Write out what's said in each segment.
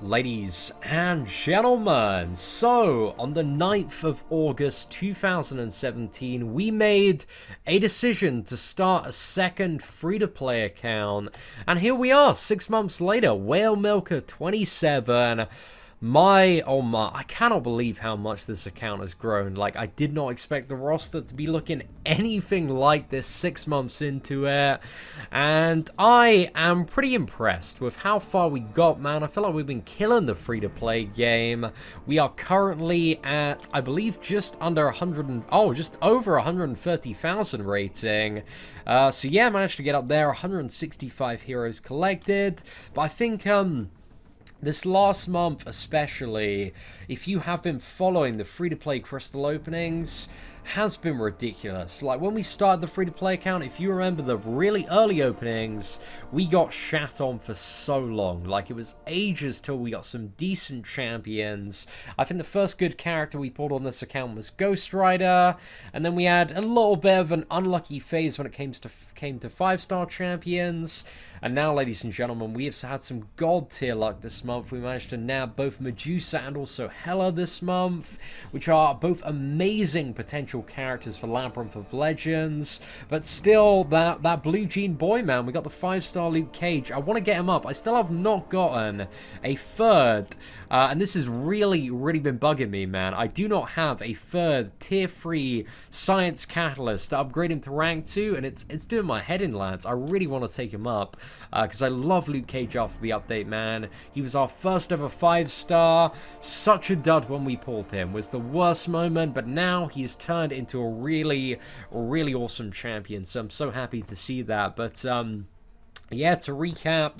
Ladies and gentlemen, so on the 9th of August 2017, we made a decision to start a second free-to-play account, and here we are, 6 months later, Whale Milker 27. Oh my, I cannot believe how much this account has grown. Like, I did not expect the roster to be looking anything like this 6 months into it. And I am pretty impressed with how far we got, man. I feel like we've been killing the free-to-play game. We are currently at, I believe, just under 100, just over 130,000 rating. So yeah, managed to get up there, 165 heroes collected. But I think, this last month especially, if you have been following the free-to-play crystal openings, has been ridiculous. Like, when we started the free-to-play account, if you remember the really early openings, we got shat on for so long. Like, it was ages till we got some decent champions. I think the first good character we pulled on this account was Ghost Rider, and then we had a little bit of an unlucky phase when it came to 5-star champions. And now, ladies and gentlemen, we have had some god tier luck this month. We managed to nab both Medusa and also Hela this month, which are both amazing potential characters for Labyrinth of Legends. But still, that blue jean boy, man, we got the 5-star Luke Cage. I want to get him up. I still have not gotten a third, and this has really been bugging me, man. I do not have a third tier 3 science catalyst to upgrade him to rank 2, and it's doing my head in, lads. I really want to take him up, because I love Luke Cage after the update, man. He was our first ever 5-star. Such a dud when we pulled him. Was the worst moment, but now he has turned into a really awesome champion. So I'm so happy to see that. But yeah, to recap,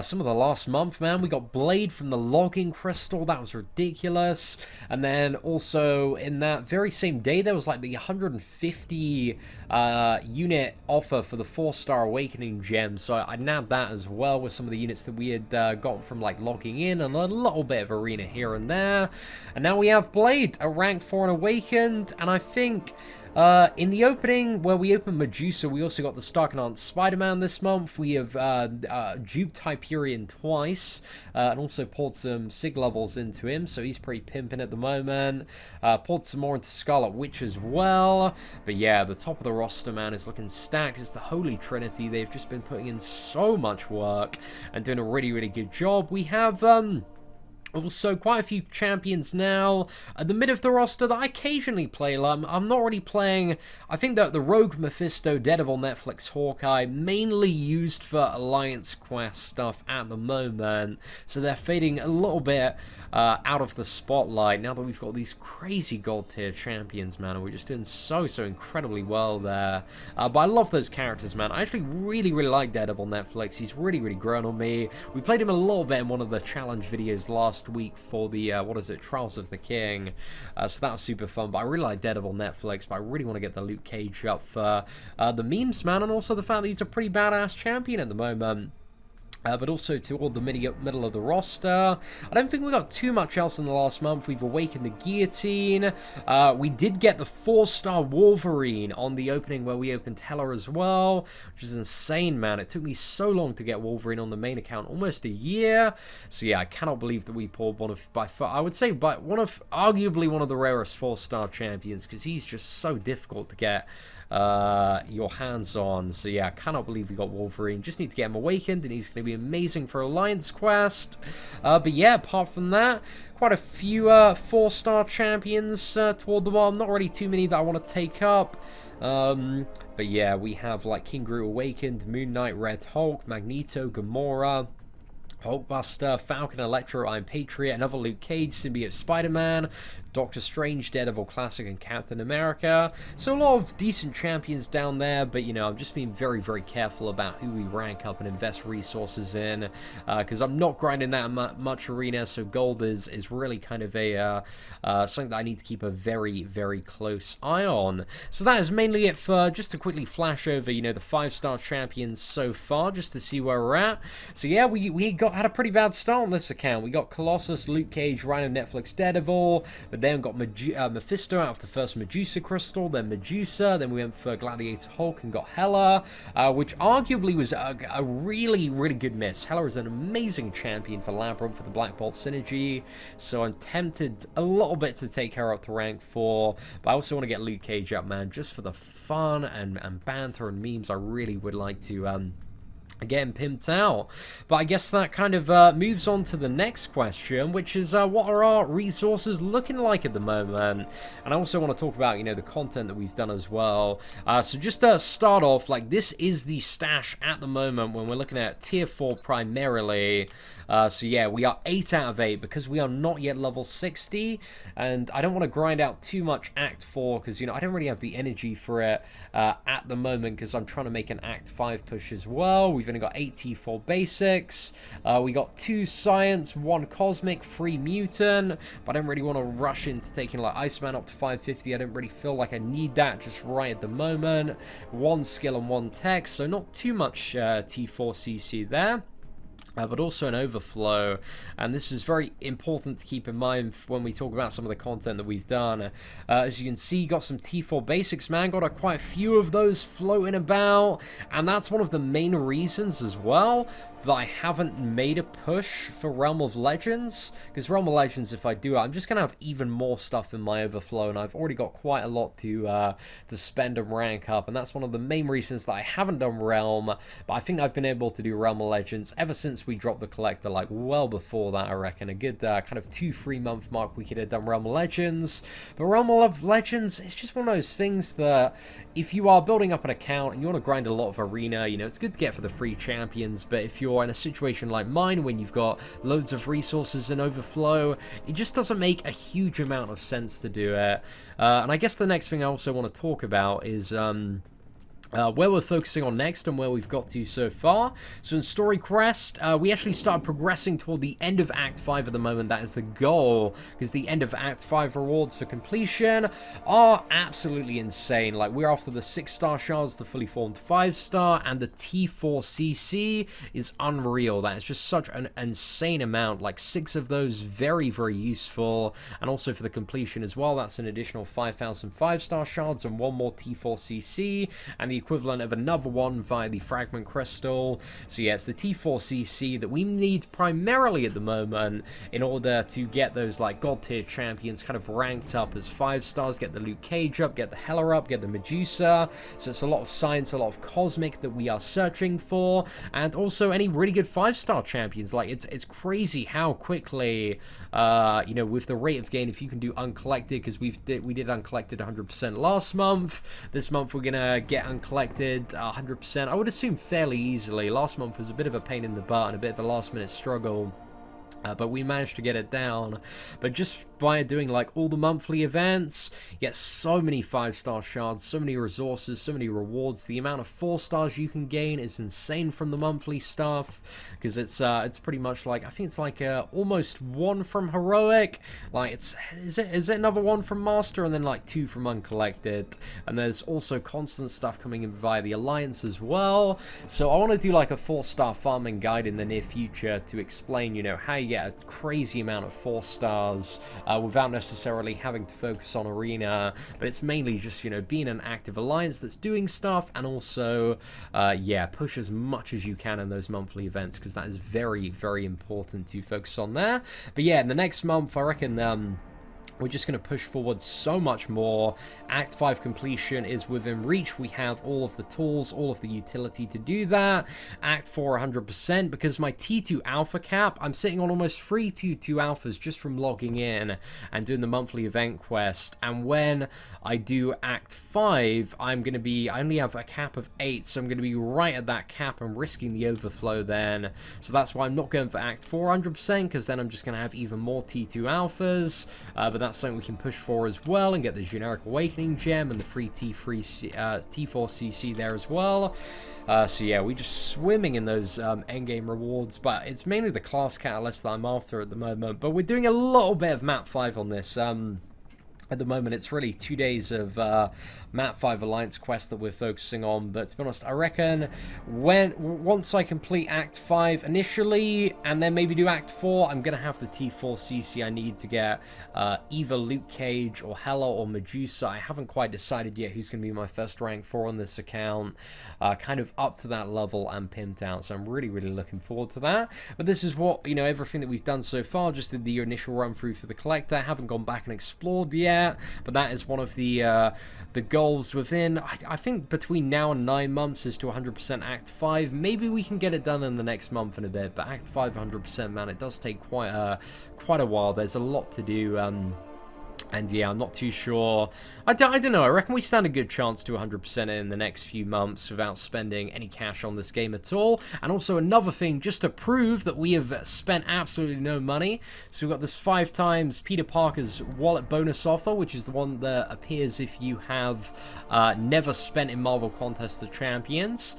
some of the last month, man, we got Blade from the logging crystal. That was ridiculous. And then also in that very same day, there was like the 150 unit offer for the 4-star awakening gem. So I nabbed that as well with some of the units that we had got from like logging in and a little bit of arena here and there. And now we have Blade at rank 4 and awakened. And I think in the opening, where we opened Medusa, we also got the Stark Enhanced Spider-Man this month. We have duped Hyperion twice, and also poured some Sig levels into him, so he's pretty pimping at the moment. Poured some more into Scarlet Witch as well. But yeah, the top of the roster, man, is looking stacked. It's the Holy Trinity. They've just been putting in so much work and doing a really good job. We have also, quite a few champions now at the mid of the roster that I occasionally play. I'm not really playing. I think that the Rogue Mephisto, Daredevil, Netflix, Hawkeye, mainly used for Alliance Quest stuff at the moment. So they're fading a little bit out of the spotlight now that we've got these crazy gold tier champions, man. And we're just doing so incredibly well there. But I love those characters, man. I actually really like Daredevil Netflix. He's really grown on me. We played him a little bit in one of the challenge videos last week for the, Trials of the King. So that was super fun. But I really like Daredevil Netflix, but I really want to get the Luke Cage up for the memes, man. And also the fact that he's a pretty badass champion at the moment. But also toward the middle of the roster. I don't think we got too much else in the last month. We've awakened the Guillotine. We did get the 4-star Wolverine on the opening where we opened Hela as well, which is insane, man. It took me so long to get Wolverine on the main account, almost a year. So yeah, I cannot believe that we pulled one of, by far, I would say, arguably one of the rarest 4-star champions, because he's just so difficult to get your hands on. So yeah, I cannot believe we got Wolverine. Just need to get him awakened, and he's going to be amazing for Alliance Quest. But yeah, apart from that, quite a few 4-star champions toward the bottom. Not really too many that I want to take up. But yeah, we have like King Groot Awakened, Moon Knight, Red Hulk, Magneto, Gamora, Hulkbuster, Falcon, Electro, Iron Patriot, another Luke Cage, Symbiote Spider-Man, Doctor Strange, Daredevil Classic, and Captain America. So a lot of decent champions down there, but, you know, I'm just being very careful about who we rank up and invest resources in, because I'm not grinding that much arena, so gold is really kind of a something that I need to keep a very close eye on. So that is mainly it for, just to quickly flash over, you know, the 5-star champions so far, just to see where we're at. So yeah, we had a pretty bad start on this account. We got Colossus, Luke Cage, Rhino, Netflix, Daredevil, but then got Mephisto out of the first Medusa crystal, then Medusa, then we went for Gladiator Hulk and got Hela, which arguably was a really, really good miss. Hela is an amazing champion for Labyrinth for the Black Bolt synergy, so I'm tempted a little bit to take her up to rank 4, but I also want to get Luke Cage up, man, just for the fun and banter and memes. I really would like to again pimped out. But I guess that kind of moves on to the next question, which is what are our resources looking like at the moment? And I also want to talk about, you know, the content that we've done as well. So just to start off, like, this is the stash at the moment when we're looking at tier 4 primarily. So yeah, we are 8 out of 8 because we are not yet level 60, and I don't want to grind out too much Act 4 because, you know, I don't really have the energy for it at the moment because I'm trying to make an Act 5 push as well. We've only got 8 T4 basics, we got 2 science, 1 cosmic, 3 mutant, but I don't really want to rush into taking like Iceman up to 550. I don't really feel like I need that just right at the moment. 1 skill and 1 tech, so not too much T4 CC there. But also an overflow, and this is very important to keep in mind when we talk about some of the content that we've done. As you can see, got some T4 basics, man, got quite a few of those floating about, and that's one of the main reasons as well that I haven't made a push for Realm of Legends, because Realm of Legends, if I do it, I'm just going to have even more stuff in my overflow, and I've already got quite a lot to spend and rank up, and that's one of the main reasons that I haven't done Realm, but I think I've been able to do Realm of Legends ever since we dropped the collector, like well before that. I reckon a good kind of 2-3 month mark we could have done Realm of Legends. But Realm of Legends, it's just one of those things that if you are building up an account and you want to grind a lot of arena, you know, it's good to get for the free champions, but if you're in a situation like mine when you've got loads of resources and overflow, it just doesn't make a huge amount of sense to do it. And I guess the next thing I also want to talk about is where we're focusing on next and where we've got to so far. So in Story Quest, we actually started progressing toward the end of Act 5 at the moment. That is the goal, because the end of Act 5 rewards for completion are absolutely insane. Like, we're after the 6-star shards, the fully formed 5-star, and the T4 CC is unreal. That is just such an insane amount. Like, 6 of those, very, very useful. And also for the completion as well, that's an additional 5,000 5-star shards and 1 more T4 CC, and the equivalent of another one via the fragment crystal. So yeah, it's the T4 CC that we need primarily at the moment in order to get those like god tier champions kind of ranked up as 5 stars, get the Luke Cage up, get the Hela up, get the Medusa. So it's a lot of science, a lot of cosmic that we are searching for, and also any really good 5-star champions. Like, it's crazy how quickly you know, with the rate of gain, if you can do uncollected, because we did uncollected 100% last month. This month we're gonna get uncollected 100%, I would assume, fairly easily. Last month was a bit of a pain in the butt and a bit of a last minute struggle. But we managed to get it down. But just by doing like all the monthly events, you get so many 5-star shards, so many resources, so many rewards. The amount of 4 stars you can gain is insane from the monthly stuff, because it's pretty much like, I think it's like almost 1 from heroic. Like, is it another 1 from master, and then like 2 from uncollected. And there's also constant stuff coming in via the alliance as well. So I want to do like a 4-star farming guide in the near future to explain, you know, how you get a crazy amount of 4 stars without necessarily having to focus on arena. But it's mainly just, you know, being an active alliance that's doing stuff, and also yeah, push as much as you can in those monthly events, because that is very, very important to focus on there. But yeah, in the next month, I reckon we're just going to push forward so much more. Act 5 completion is within reach. We have all of the tools, all of the utility to do that. Act 4 100%, because my T2 alpha cap, I'm sitting on almost 3 T2 alphas just from logging in and doing the monthly event quest. And when I do Act 5, I only have a cap of 8, so I'm going to be right at that cap and risking the overflow then. So that's why I'm not going for Act 4 100%, because then I'm just going to have even more T2 alphas. But that's something we can push for as well, and get the generic awakening gem and the free T4 CC there as well. So yeah, we're just swimming in those endgame rewards, but it's mainly the class catalyst that I'm after at the moment. But we're doing a little bit of map 5 on this. At the moment, it's really 2 days of Map 5 Alliance quest that we're focusing on, but to be honest, I reckon once I complete Act 5 initially, and then maybe do Act 4, I'm going to have the T4 CC I need to get either Luke Cage or Hela or Medusa. I haven't quite decided yet who's going to be my first rank 4 on this account, kind of up to that level and pimped out, so I'm really, really looking forward to that. But this is what, everything that we've done so far, just did the initial run through for the Collector. I haven't gone back and explored yet. But that is one of the goals within, I think, between now and 9 months is to 100% Act 5. Maybe we can get it done in the next month and a bit, but Act 5 100%, man, it does take quite a while. There's a lot to do. And yeah, I'm not too sure. I don't know. I reckon we stand a good chance to 100% in the next few months without spending any cash on this game at all. And also another thing, just to prove that we have spent absolutely no money. So we've got this 5 times Peter Parker's wallet bonus offer, which is the one that appears if you have never spent in Marvel Contest of Champions.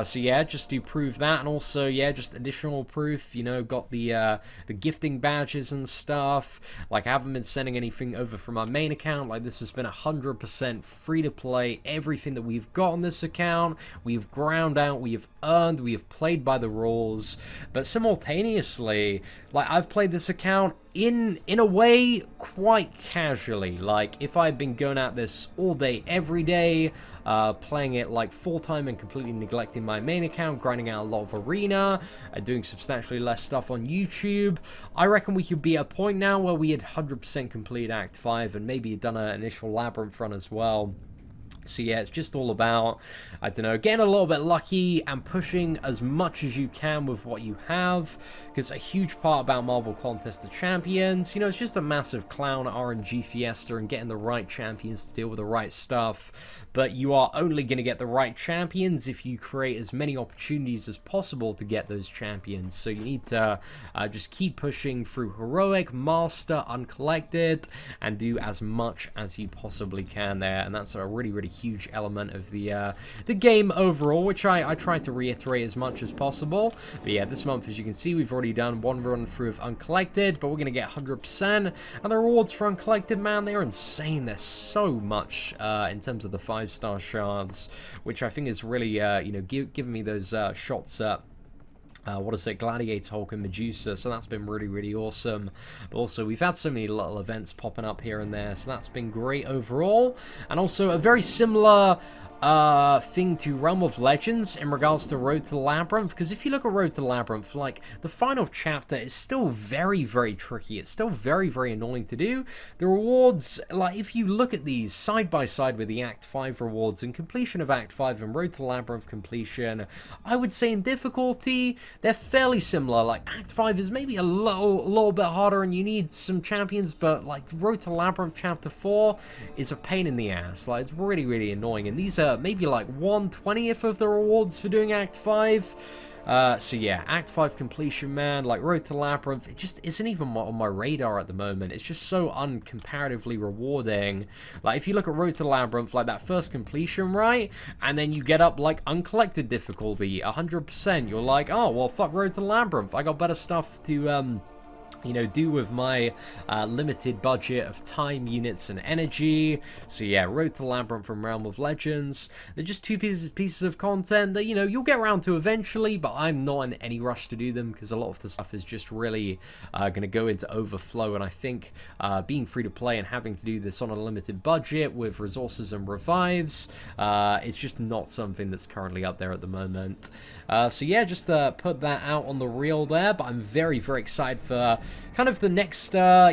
So yeah, just to prove that. And also, yeah, just additional proof. Got the gifting badges and stuff. Like, I haven't been sending anything over from our main account. Like, this has been 100% free to play. Everything that we've got on this account, we've ground out, we have earned, we have played by the rules. But simultaneously, like, I've played this account in a way quite casually. Like, if I'd been going at this all day every day, playing it like full-time and completely neglecting my main account, grinding out a lot of arena, doing substantially less stuff on YouTube, I reckon we could be at a point now where we had 100% complete Act 5 and maybe done an initial Labyrinth run as well. So yeah, it's just all about, I don't know, getting a little bit lucky and pushing as much as you can with what you have, because a huge part about Marvel Contest of Champions, it's just a massive clown RNG fiesta and getting the right champions to deal with the right stuff. But you are only going to get the right champions if you create as many opportunities as possible to get those champions. So you need to just keep pushing through Heroic, Master, Uncollected, and do as much as you possibly can there. And that's a really, really huge element of the game overall, which I try to reiterate as much as possible. But yeah, this month, as you can see, we've already done 1 run through of Uncollected, but we're going to get 100%. And the rewards for Uncollected, man, they're insane. There's so much in terms of the 5-star shards, which I think is really, giving me those shots at what is it, Gladiator, Hulk, and Medusa, so that's been really, really awesome. But also, we've had so many little events popping up here and there, so that's been great overall. And also, a very similar thing to Realm of Legends in regards to Road to the Labyrinth, because if you look at Road to the Labyrinth, like, the final chapter is still very, very tricky. It's still very, very annoying to do. The rewards, like, if you look at these side by side with the Act 5 rewards and completion of Act 5 and Road to the Labyrinth completion, I would say in difficulty, they're fairly similar. Like, Act 5 is maybe a little bit harder and you need some champions, but, like, Road to the Labyrinth Chapter 4 is a pain in the ass. Like, it's really, really annoying, and these are maybe like 1/20th of the rewards for doing Act 5. So yeah, Act 5 completion, man, like Road to Labyrinth, it just isn't even on my radar at the moment. It's just so uncomparatively rewarding. Like, if you look at Road to Labyrinth, like that first completion, right, and then you get up like Uncollected difficulty, 100%, you're like, oh, well, fuck Road to Labyrinth, I got better stuff to, do with my limited budget of time, units, and energy. So yeah, Road to Labyrinth from Realm of Legends. They're just two pieces of content that, you'll get around to eventually, but I'm not in any rush to do them because a lot of the stuff is just really going to go into overflow, and I think being free to play and having to do this on a limited budget with resources and revives is just not something that's currently up there at the moment. So yeah, just put that out on the reel there, but I'm very, very excited for kind of the next, I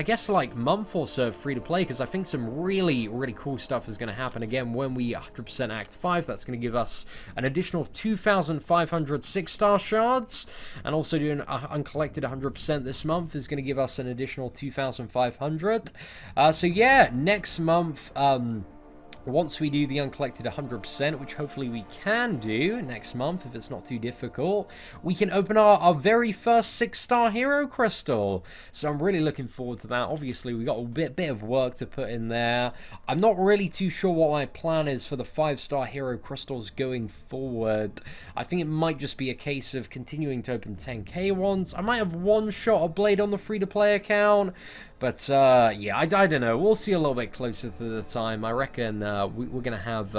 guess, like, month or so free to play, because I think some really, really cool stuff is going to happen again when we 100% Act 5. That's going to give us an additional 2,500 6-star shards, and also doing Uncollected 100% this month is going to give us an additional 2,500. So yeah, next month, once we do the Uncollected 100%, which hopefully we can do next month if it's not too difficult, we can open our very first 6-star hero crystal. So I'm really looking forward to that. Obviously, we got a bit of work to put in there. I'm not really too sure what my plan is for the 5-star hero crystals going forward. I think it might just be a case of continuing to open 10k ones. I might have one shot a blade on the free-to-play account, But, yeah, I don't know. We'll see a little bit closer to the time. I reckon we're going to have...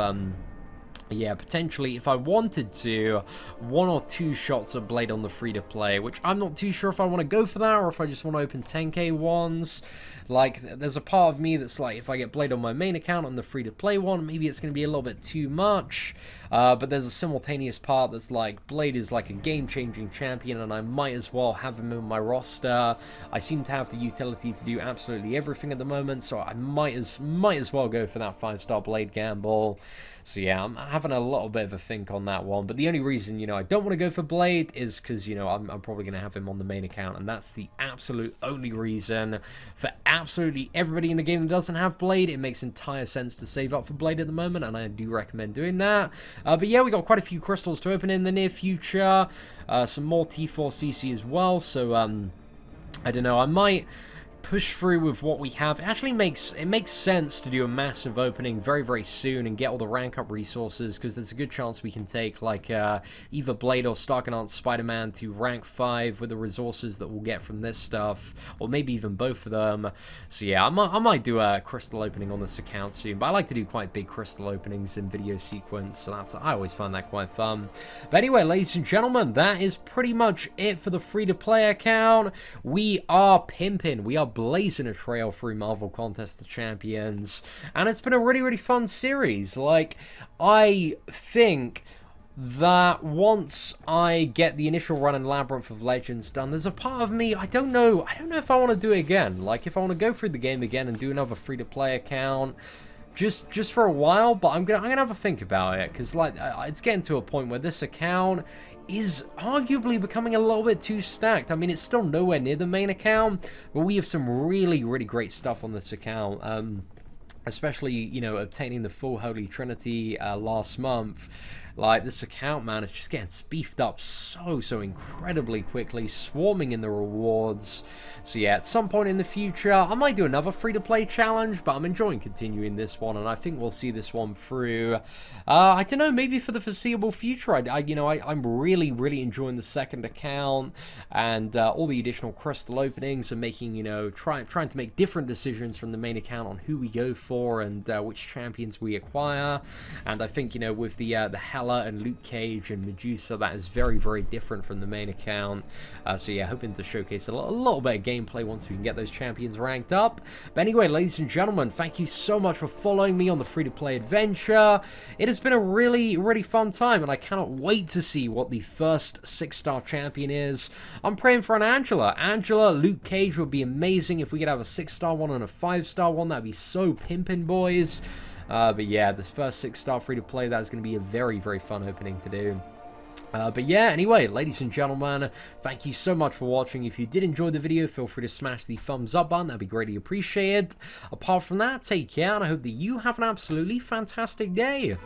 yeah, potentially, if I wanted to, 1 or 2 shots of Blade on the free-to-play, which I'm not too sure if I want to go for that, or if I just want to open 10k ones. Like, there's a part of me that's like, if I get Blade on my main account on the free-to-play one, maybe it's going to be a little bit too much. But there's a simultaneous part that's like, Blade is like a game-changing champion, and I might as well have him in my roster. I seem to have the utility to do absolutely everything at the moment, so I might as well go for that 5-star Blade gamble. So yeah, I'm having a little bit of a think on that one. But the only reason, you know, I don't want to go for Blade is because, you know, I'm probably going to have him on the main account. And that's the absolute only reason. For absolutely everybody in the game that doesn't have Blade, it makes entire sense to save up for Blade at the moment. And I do recommend doing that. But yeah, we got quite a few crystals to open in the near future. Some more T4CC as well. So, I don't know, I might push through with what we have. It actually makes sense to do a massive opening very, very soon and get all the rank up resources, because there's a good chance we can take like either Blade or Starkanaut Spider-Man to rank 5 with the resources that we'll get from this stuff, or maybe even both of them. So yeah, I might do a crystal opening on this account soon, but I like to do quite big crystal openings in video sequence, so I always find that quite fun. But anyway, ladies and gentlemen, that is pretty much it for the free-to-play account. We are pimping, we are blazing a trail through Marvel Contest of Champions, and it's been a really, really fun series. Like, I think that once I get the initial run in Labyrinth of Legends done, there's a part of me, I don't know if I want to do it again. Like, if I want to go through the game again and do another free-to-play account, just for a while, but I'm gonna have a think about it, because like it's getting to a point where this account is arguably becoming a little bit too stacked. I mean, it's still nowhere near the main account, but we have some really, really great stuff on this account. Especially, you know, obtaining the full Holy Trinity last month. Like, this account, man, is just getting beefed up so incredibly quickly, swarming in the rewards. So yeah, at some point in the future, I might do another free-to-play challenge, but I'm enjoying continuing this one, and I think we'll see this one through. I don't know, maybe for the foreseeable future. I'm really enjoying the second account, and all the additional crystal openings, and making, you know, trying to make different decisions from the main account on who we go for, and which champions we acquire. And I think, you know, with the Hela and Luke Cage and Medusa, that is very, very different from the main account. So yeah, hoping to showcase a little bit of gameplay once we can get those champions ranked up. But anyway, ladies and gentlemen, thank you so much for following me on the free-to-play adventure. It has been a really, really fun time, and I cannot wait to see what the first 6-star champion is. I'm praying for an Angela. Luke Cage would be amazing if we could have a 6-star one and a 5-star one. That'd be so pimpin', boys. But yeah, this first 6-star free-to-play, that is going to be a very, very fun opening to do. But yeah, anyway, ladies and gentlemen, thank you so much for watching. If you did enjoy the video, feel free to smash the thumbs up button. That'd be greatly appreciated. Apart from that, take care, and I hope that you have an absolutely fantastic day.